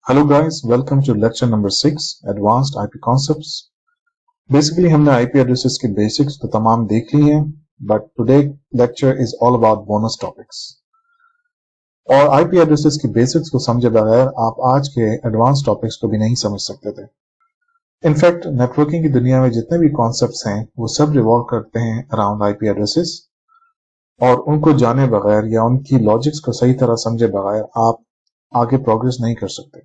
Hello guys, welcome to lecture number 6 Advanced IP Concepts. Basically हमने IP addresses की basics तो तमाम देख ली हैं, but today lecture is all about bonus topics. और IP addresses की basics को समझे बगैर आप आज के advanced topics को भी नहीं समझ सकते थे. In fact, networking की दुनिया में जितने भी concepts हैं वो सब revolve करते हैं around IP addresses और उनको जाने बगैर या उनकी logics को सही तरह समझे बगैर आप आगे प्रोग्रेस नहीं कर सकते.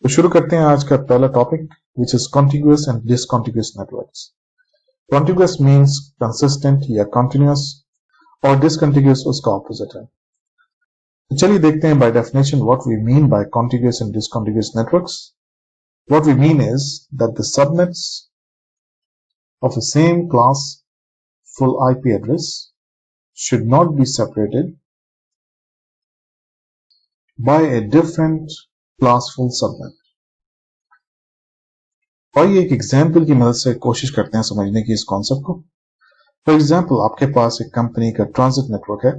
तो शुरू करते हैं आज का पहला topic which is contiguous and discontiguous networks. Contiguous means consistent या continuous और discontiguous उसका opposite है. तो चलिए देखते हैं by definition what we mean by contiguous and discontiguous networks. What we mean is that the subnets of the same class full IP address should not be separated by a different classful subnet. और ये एक example की मदद से कोशिश करते हैं समझने की इस कॉन्सेप्ट को. फॉर एग्जाम्पल आपके पास एक कंपनी का ट्रांजिट नेटवर्क है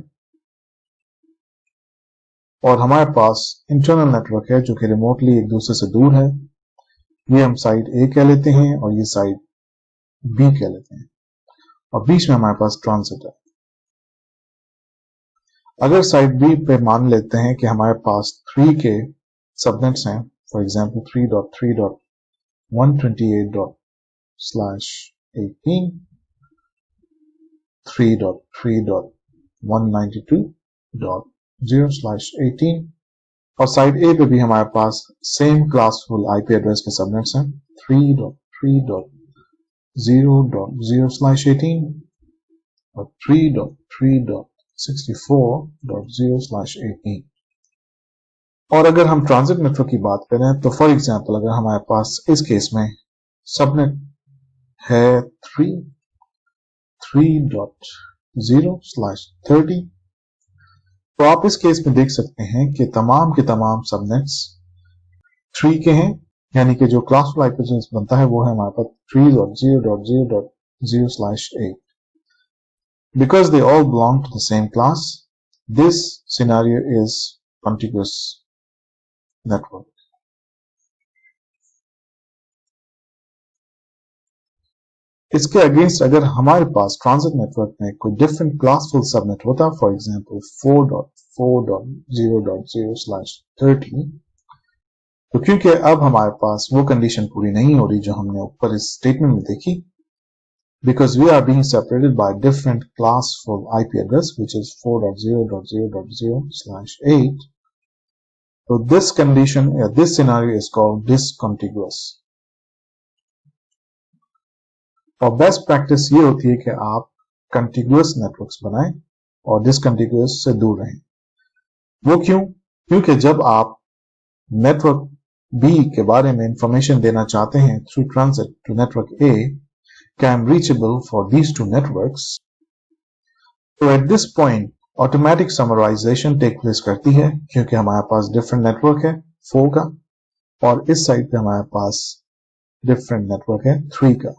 और हमारे पास इंटरनल नेटवर्क है जो कि रिमोटली एक दूसरे से दूर है. ये हम साइड ए कह लेते हैं और ये साइड बी कह लेते हैं और बीच में हमारे पास ट्रांजिट है. अगर साइड बी पे मान लेते हैं कि हमारे पास 3 के सबनेट्स हैं, फॉर एग्जाम्पल 3.3.128.18, 3.3.192.0/18 और साइड ए पे भी हमारे पास सेम क्लासफुल आईपी एड्रेस के सबनेट्स हैं 3.3.0.0/18 और 3.3.64.0/18. और अगर हम ट्रांजिट नेटवर्क की बात करें तो फॉर एग्जांपल अगर हमारे पास इस केस में सबनेट है 3.0/30, तो आप इस केस में देख सकते हैं कि तमाम के तमाम सबनेट्स 3 के हैं, यानी कि जो क्लासफुल आईपी एड्रेस बनता है वो है हमारे पास 3.0.0.0/8. Because they all belong to the same class, this scenario is contiguous network. इसके अगेंस्ट अगर हमारे पास ट्रांजिट नेटवर्क में कोई डिफरेंट क्लासफुल सबनेट होता, फॉर एग्जांपल 4.4.0.0/30, तो क्योंकि अब हमारे पास वो कंडीशन पूरी नहीं हो रही जो हमने ऊपर इस स्टेटमेंट में देखी, because we are being separated by different classful IP address which is 4.0.0.0/8. So this condition, this scenario is called discontiguous. और बेस्ट प्रैक्टिस ये होती है कि आप कंटिग्यूअस नेटवर्क्स बनाएं और डिसकंटिग्यूअस से दूर रहें. वो क्यों? क्योंकि जब आप नेटवर्क बी के बारे में इंफॉर्मेशन देना चाहते हैं through transit to network a कि I am reachable for these two networks, तो at this point automatic summarization take place करती है क्योंकि हमारे पास डिफरेंट नेटवर्क है 4 का और इस साइड पे हमारे पास डिफरेंट नेटवर्क है 3 का.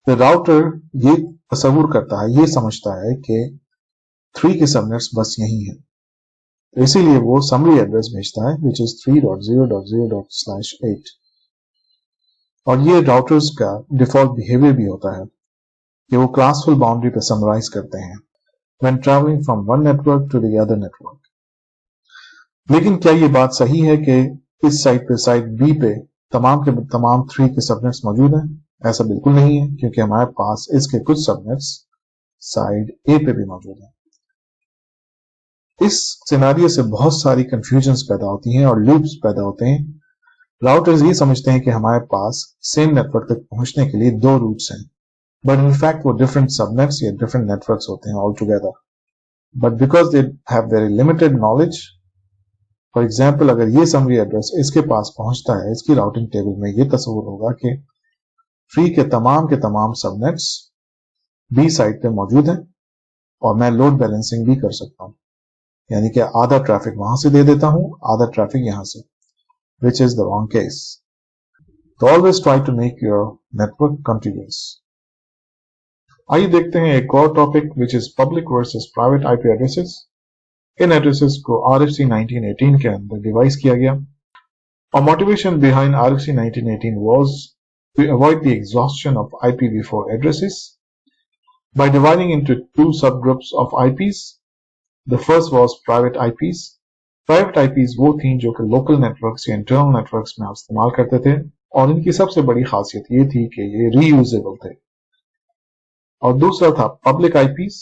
तो राउटर ये तस्वुर करता है, ये समझता है कि 3 के सबनेट्स बस यही है, तो इसीलिए वो समरी एड्रेस भेजता है which is 3.0.0.8. और ये राउटर्स का डिफॉल्ट बिहेवियर भी होता है कि वो क्लासफुल बाउंड्री पे समराइज करते हैं when traveling from one network to the other network. लेकिन क्या ये बात सही है कि इस साइड पे साइड बी पे तमाम के तमाम 3 के सबनेट्स मौजूद हैं? ऐसा बिल्कुल नहीं है, क्योंकि हमारे पास इसके कुछ सबनेट्स साइड ए पे भी मौजूद हैं. इस सिनेरियो से बहुत सारी कंफ्यूजन्स पैदा होती हैं और लूप्स पैदा होते हैं. राउटर्स ये समझते हैं कि हमारे पास सेम नेटवर्क तक पहुंचने के लिए 2 रूट्स हैं, बट इन फैक्ट वो डिफरेंट सबनेट्स या डिफरेंट नेटवर्क्स होते हैं all together. But because they have very limited knowledge, for example अगर ये समरी एड्रेस इसके पास पहुंचता है, इसकी राउटिंग टेबल में ये तस्वीर होगा कि 3 के तमाम सबनेट्स बी साइड पे मौजूद हैं और मैं लोड बैलेंसिंग भी कर सकता हूं, यानी कि आधा ट्रैफिक वहां से दे देता हूं, आधा ट्रैफिक यहां से, which is the wrong case. So always try to make your network contiguous. आइए देखते हैं एक और topic which is public versus private IP addresses. In addresses को RFC 1918 के अंदर डिवाइस किया गया और motivation behind RFC 1918 was to avoid the exhaustion of IPv4 addresses by dividing into two subgroups of IPs. The first was private IPs. Private IPs वो थी जो कि local networks या internal networks में आप इस्तेमाल करते थे और इनकी सबसे बड़ी खासियत ये थी कि ये reusable थे और दूसरा था public IPs.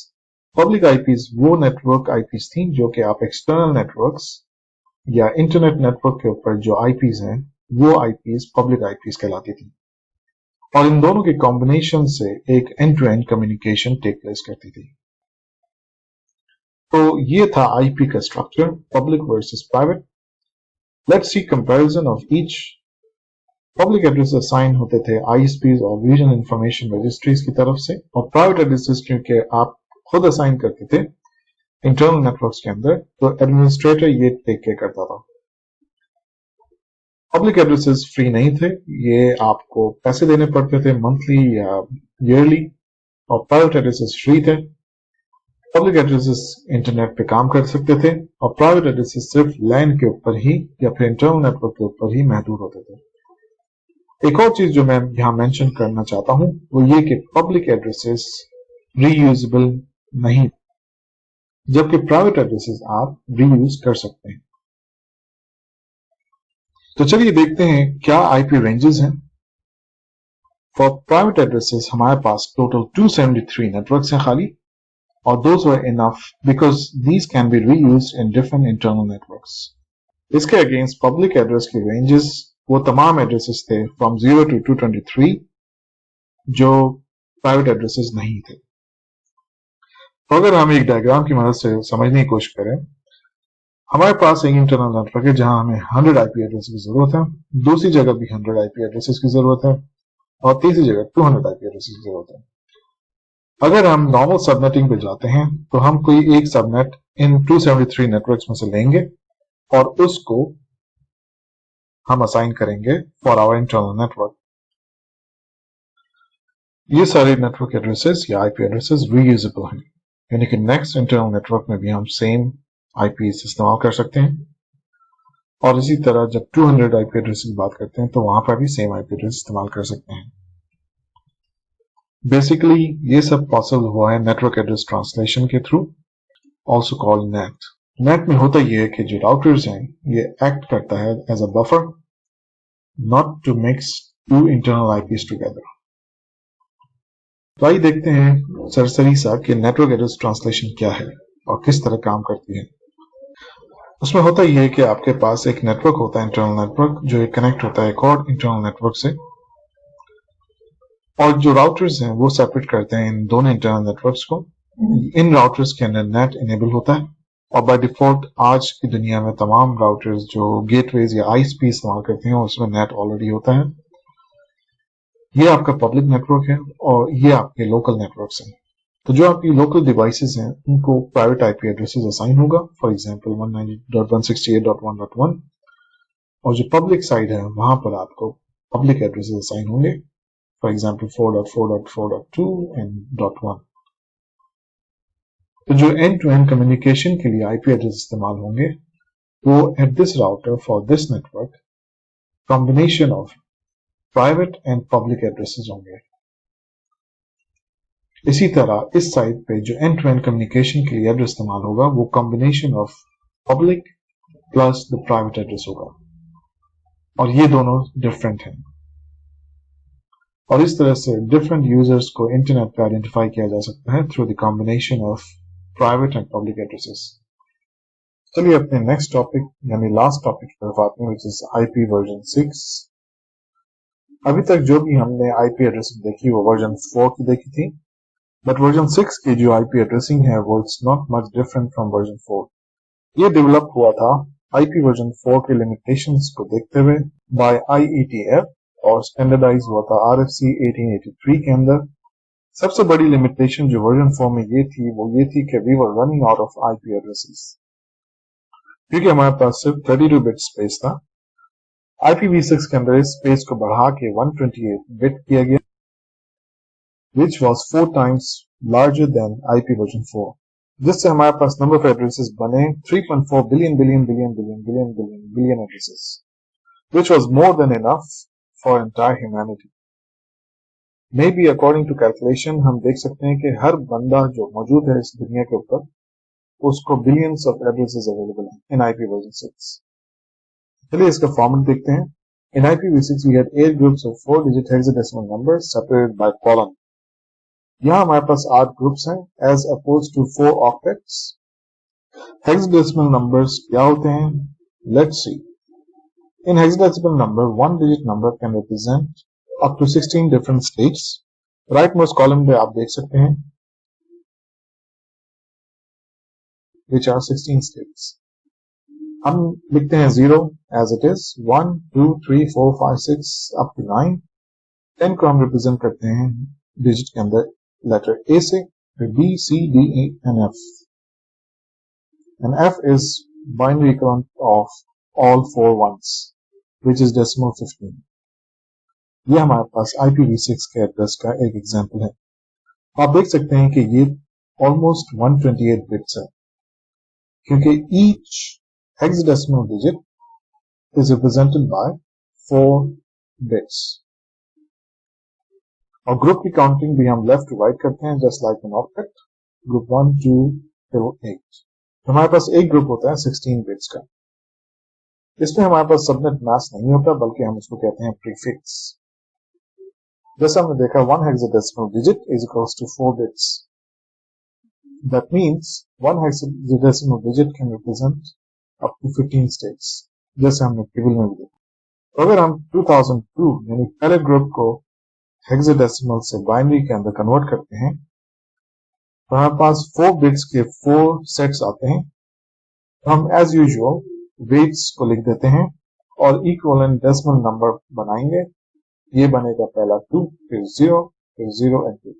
Public IPs वो network IPs थी जो कि आप external networks या इंटरनेट नेटवर्क के ऊपर जो आईपीज हैं वो आईपीज पब्लिक आईपीज कहलाती थी और इन दोनों के कॉम्बिनेशन से एक end to end communication take place करती थी। तो ये था आईपी का structure, public versus private. Let's see comparison of each. Public address assign होते थे आईएसपीज और रीजनल इंफॉर्मेशन रजिस्ट्रीज की तरफ से और प्राइवेट एड्रेसेस क्योंकि आप खुद असाइन करते थे इंटरनल नेटवर्क्स के अंदर तो एडमिनिस्ट्रेटर ये टेक केयर करता था। पब्लिक एड्रेसेस फ्री नहीं थे, ये आपको पैसे देने पड़ते थे मंथली या ईयरली और प्राइवेट एड्रेसेस फ्री थे। पब्लिक एड्रेसेस इंटरनेट पे काम कर सकते थे और प्राइवेट एड्रेसेस सिर्फ लैन के ऊपर ही या फिर इंटरनल नेटवर्क के ऊपर ही महदूद होते थे। एक और चीज जो मैं यहाँ मेंशन करना चाहता हूं वो ये कि पब्लिक एड्रेसेस रीयूजेबल नहीं, जबकि प्राइवेट एड्रेसेस आप रीयूज कर सकते हैं। तो चलिए देखते हैं क्या आईपी रेंजेस हैं। फॉर प्राइवेट एड्रेसेस हमारे पास टोटल 273 नेटवर्क्स हैं खाली और those were enough because these can be reused in different internal networks. इसके अगेंस्ट पब्लिक एड्रेस की रेंजेस वो तमाम एड्रेसेस थे फ्रॉम 0 to 223 जो प्राइवेट एड्रेसेस नहीं थे। तो अगर हम एक डायग्राम की मदद से समझने की कोशिश करें, हमारे पास एक इंटरनल नेटवर्क है जहां हमें 100 आईपी एड्रेस की जरूरत है, दूसरी जगह भी 100 आईपी एड्रेसेस की जरूरत है और तीसरी जगह 200 आईपी एड्रेसेस की जरूरत है। अगर हम नॉर्मल सबनेटिंग पे जाते हैं तो हम कोई एक सबनेट इन 273 नेटवर्क्स में से लेंगे और उसको हम असाइन करेंगे फॉर आवर इंटरनल नेटवर्क। ये सारे नेटवर्क एड्रेसेस या आईपी एड्रेसेस रीयूजेबल हैं, यानी कि नेक्स्ट इंटरनल नेटवर्क में भी हम सेम आईपी इस्तेमाल कर सकते हैं और इसी तरह जब 200 आईपी एड्रेस की बात करते हैं तो वहां पर भी सेम आईपी एड्रेस इस्तेमाल कर सकते हैं। बेसिकली ये सब पॉसिबल हुआ है नेटवर्क एड्रेस ट्रांसलेशन के through, also called net. Net में होता यह है कि जो राउटर्स हैं ये एक्ट करता है as a buffer, not to mix two internal IPs together. तो आइए देखते हैं सरसरी सा कि नेटवर्क एड्रेस ट्रांसलेशन क्या है और किस तरह काम करती है। उसमें होता यह है कि आपके पास एक नेटवर्क होता है इंटरनल नेटवर्क जो कनेक्ट होता है एक और इंटरनल नेटवर्क से और जो राउटर्स हैं वो सेपरेट करते हैं इन दोनों इंटरनल नेटवर्क्स को। इन राउटर्स के अंदर नेट इनेबल होता है और बाय डिफॉल्ट आज की दुनिया में तमाम राउटर्स जो गेटवेज या आईएसपी इस्तेमाल करते हैं उसमें नेट ऑलरेडी होता है। ये आपका पब्लिक नेटवर्क है और ये आपके लोकल नेटवर्क्स हैं। तो जो आपकी लोकल डिवाइसेस हैं उनको प्राइवेट आईपी एड्रेसेस असाइन होगा, फॉर एग्जांपल 190.168.1.1 और जो पब्लिक साइड है वहां पर आपको पब्लिक एड्रेसेस असाइन होंगे, फॉर एग्जांपल 4.4.4.2 एंड .1। तो जो एंड टू एंड कम्युनिकेशन के लिए आईपी एड्रेस इस्तेमाल होंगे वो at this router for this network combination of private and public addresses होंगे। इसी तरह इस साइड पे जो एंड टू एंड कम्युनिकेशन के लिए एड्रेस इस्तेमाल होगा वो combination of public plus the private address होगा और ये दोनों डिफरेंट हैं और इस तरह से डिफरेंट यूजर्स को इंटरनेट पे आइडेंटिफाई किया जा सकता है through the combination of private and public addresses. चलिए अपने नेक्स्ट टॉपिक यानी लास्ट टॉपिक की तरफ आते हैं, व्हिच इज आईपी वर्जन 6। अभी तक जो भी हमने आईपी एड्रेसिंग देखी वो वर्जन 4 की देखी थी, बट वर्जन 6 की जो आईपी एड्रेसिंग है वो it's not much different from version 4। ये डेवलप हुआ था आईपी वर्जन 4 के लिमिटेशंस को देखते हुए बाय IETF और स्टैंडर्डाइज हुआ था RFC 1883 के अंदर। सबसे बड़ी लिमिटेशन जो वर्जन 4 में ये थी वो ये थी कि we were running out of IP addresses, क्योंकि हमारे पास सिर्फ 32 बिट स्पेस था। IPv6 के अंदर इस स्पेस को बढ़ा के 128 बिट किया गया, which was 4 times larger than IP version 4. जिससे हमारे पास नंबर ऑफ एड्रेसेस बने 3.4 billion billion billion billion billion billion billion addresses, which was more than enough for entire humanity. Maybe according to calculation हम देख सकते हैं कि हर बंदा जो मौजूद है इस दुनिया के ऊपर उसको बिलियंस ऑफ एड्रेसेस अवेलेबल हैं in IPv6. चलिए इसका फॉर्मेट देखते हैं. In IPv6 we had 8 groups of 4-digit hexadecimal numbers separated by colon. यहाँ हमारे पास 8 ग्रुप्स हैं as opposed to 4 octets. Hexadecimal numbers क्या होते हैं? Let's see. In hexadecimal number, 1-digit number can represent up to 16 different states. Rightmost column पे आप देख सकते हैं which are 16 states. हम लिखते हैं 0 as it is, 1, 2, 3, 4, 5, 6 up to 9. 10 को हम represent करते हैं digit के अंदर letter A से, फिर B, C, D, E and F. And F is binary equivalent of all 4 ones, which is decimal 15. ये हमारे पास IPv6 के एड्रेस का एक एग्जाम्पल है. आप देख सकते हैं कि ये almost 128 बिट्स है, क्योंकि each hexadecimal digit is represented by 4 bits. और ग्रुप की काउंटिंग भी हम लेफ्ट टू राइट करते हैं just like an octet. Group 1, 2 till 8. हमारे पास एक ग्रुप होता है 16 बिट्स का. इसमें हमारे पास सबनेट मास्क नहीं होता बल्कि हम उसको कहते हैं प्रीफिक्स. जैसा हमने देखा 1 hexadecimal digit is equals to 4 bits. That means 1 hexadecimal digit can represent up to 15 states, जैसे हमने टेबल में भी देखा. तो अगर हम 2002 यानी पहले ग्रुप को हेक्साडेसिमल से बाइनरी के अंदर कन्वर्ट करते हैं तो हमारे पास 4 बिट्स के 4 सेट्स आते हैं. तो हम एज यूजुअल वेट्स को लिख देते हैं और इक्विवेलेंट डेसिमल नंबर बनाएंगे. ये बनेगा पहला 2, फिर 0, फिर 0 and 2.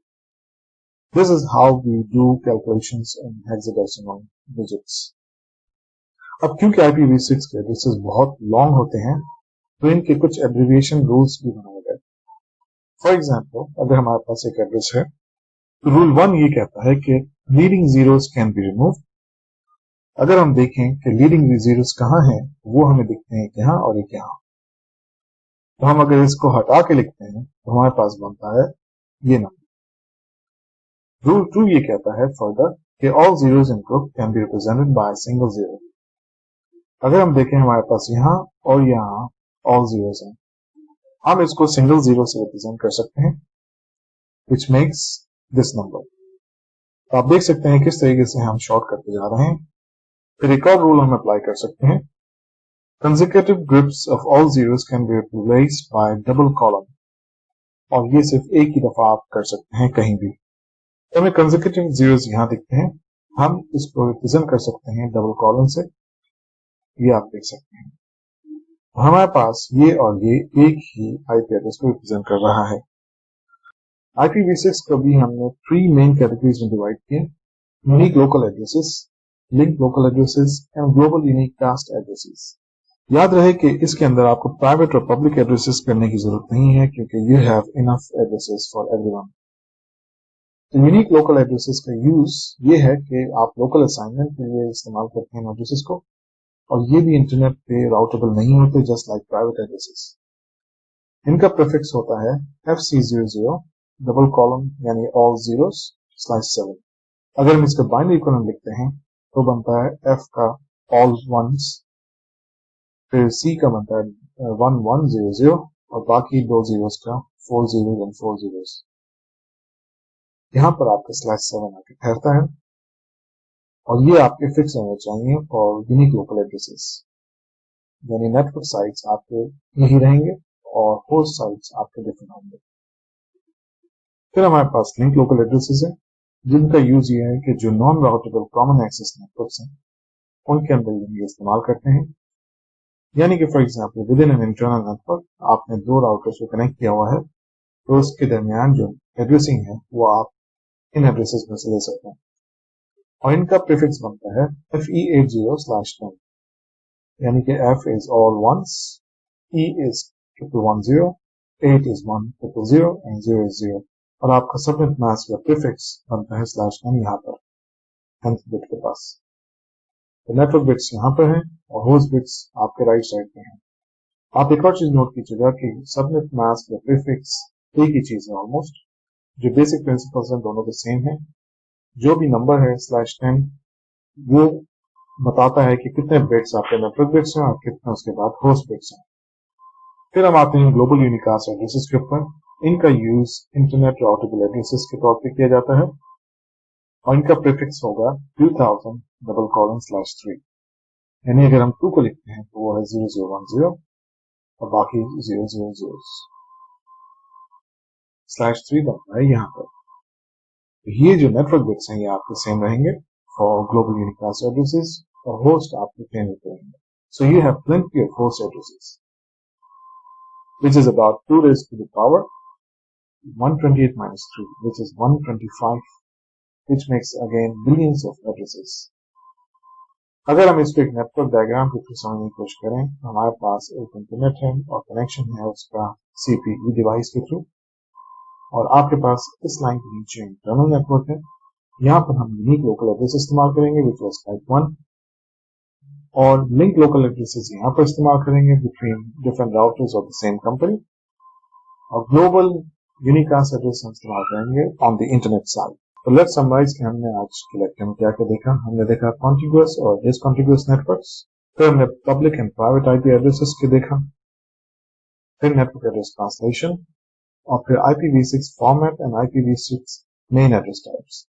This is how we do calculations in hexadecimal digits. अब क्योंकि IPv6 के एड्रेसेस बहुत लॉन्ग होते हैं तो इनके कुछ एब्रिविएशन रूल्स भी बनाए गए. फॉर एग्जाम्पल, अगर हमारे पास एक एड्रेस है तो रूल 1 ये कहता है कि leading zeros can be removed. अगर हम देखें कि लीडिंग जीरोस कहाँ हैं, वो हमें दिखते हैं यहाँ और एक यहाँ. तो हम अगर इसको हटा के लिखते हैं तो हमारे पास बनता है ये नंबर. रूल 2 ये कहता है फर्दर कि all zeros in group can be represented by single zero. अगर हम देखें हमारे पास यहाँ और यहाँ ऑल जीरोस हैं, हम इसको सिंगल जीरो से रिप्रेजेंट कर सकते हैं which makes this number. तो आप देख सकते हैं किस तरीके से हम शॉर्ट करते जा रहे हैं. फिर एक और रूल हम अप्लाई कर सकते हैं. Consecutive groups of all zeros can be replaced by double column. और ये सिर्फ एक ही दफा आप कर सकते हैं कहीं भी. तो हमें consecutive zeros यहाँ दिखते हैं. हम इसको रिप्रेजेंट कर सकते हैं डबल कॉलम से. ये आप देख सकते हैं. हमारे पास ये और ये एक ही आईपी एड्रेस को रिप्रेजेंट कर रहा है. IPv6 को भी हमने 3 मेन कैटेगरीज में डिवाइड किए. Unique local addresses, link local addresses and global unicast addresses. याद रहे कि इसके अंदर आपको प्राइवेट और पब्लिक एड्रेसेस करने की जरूरत नहीं है क्योंकि you have enough addresses for everyone. तो यूनिक लोकल एड्रेसेस का यूज ये है कि आप लोकल असाइनमेंट के लिए इस्तेमाल करते हैं एड्रेसेस को, और ये भी इंटरनेट पे राउटेबल नहीं होते जस्ट लाइक प्राइवेट एड्रेसेस. इनका प्रीफिक्स होता है FC00 डबल कॉलम यानी ऑल जीरोस स्लैश 7. अगर हम इसका बाइनरी इक्विवेलेंट लिखते हैं तो बनता है F का ऑल वंस, फिर C का बनता है 1100 और बाकी 2 जीरोस का 4 जीरो एंड 4 जीरोस. यहाँ पर आपका स्लैश 7 आके ठहरता है और ये आपके फिक्स होने चाहिए फॉर यूनिक लोकल एड्रेसेस. यानी नेटवर्क साइट्स आपके यही रहेंगे और होस्ट साइट्स आपके डिफरेंट होंगे. फिर हमारे पास लिंक लोकल एड्रेसेस है जिनका यूज ये है कि जो non routable common access networks हैं उनके अंदर ये इस्तेमाल करते हैं. यानी कि for example within an internal network आपने 2 राउटर्स को कनेक्ट किया हुआ है तो उसके दरमियान जो एड्रेसिंग है वो आप इन एड्रेसेस में से ले सकते हैं. और इनका प्रीफिक्स बनता है FE80/10. यानी कि F is all ones, E is 1110, 8 is 1000 and 0 is 0. और आपका सबनेट मास्क या प्रीफिक्स बनता है /9 यहाँ पर. nth बिट के पास। तो नेटवर्क बिट्स यहाँ पर हैं और होस्ट बिट्स आपके राइट साइड पे हैं। आप एक और चीज नोट कीजिएगा कि सबनेट मास्क या प्रीफिक्स एक ही चीज है ऑलमोस्ट, जो बेसिक प्रिंसिपल्स हैं दोनों के सेम है। जो भी नंबर है /10 वो बताता है कि कितने बिट्स आपके नेटवर्क बिट्स हैं और कितने उसके बाद होस्ट बिट्स हैं। फिर हम आते हैं ग्लोबल यूनिकास्ट एड्रेसेस के ऊपर। इनका यूज इंटरनेट राउटेबल एड्रेसेस के तौर पे किया जाता है और इनका प्रीफिक्स होगा 2000:3, यानी अगर हम 2 को लिखते हैं तो वो है 0010 और बाकी 000 /3 बनता है यहाँ पर। ये जो नेटवर्क बिट्स हैं ये आपके सेम रहेंगे फॉर ग्लोबल यूनिकास्ट एड्रेसेस और होस्ट आपके सेम रहेंगे। So you have plenty of host addresses, which is about 2 raised to the power 128 minus 3, which is 125, which makes again billions of addresses. अगर हम इसको एक नेटवर्क डायग्राम के through समझने की कोशिश करें तो हमारे पास एक इंटरनेट है और कनेक्शन है उसका सीपीयू डिवाइस के थ्रू, और आपके पास इस लाइन के नीचे इंटरनल नेटवर्क है। यहाँ पर हम यूनिक लोकल एड्रेस इस्तेमाल करेंगे विच वाज टाइप 1, और लिंक लोकल एड्रेसेस यहाँ पर इस्तेमाल करेंगे between different routers of the same company, और ग्लोबल यूनिकास्ट एड्रेस हम इस्तेमाल करेंगे ऑन द इंटरनेट साइड। तो लेट्स समराइज कि हमने आज के लेक्चर में क्या क्या देखा। हमने देखा कॉन्टिग्यूअस और डिसकॉन्टिग्यूअस नेटवर्क्स, फिर हमने public and private IP addresses के देखा, फिर नेटवर्क एड्रेस ट्रांसलेशन, और फिर IPv6 format and IPv6 main address types.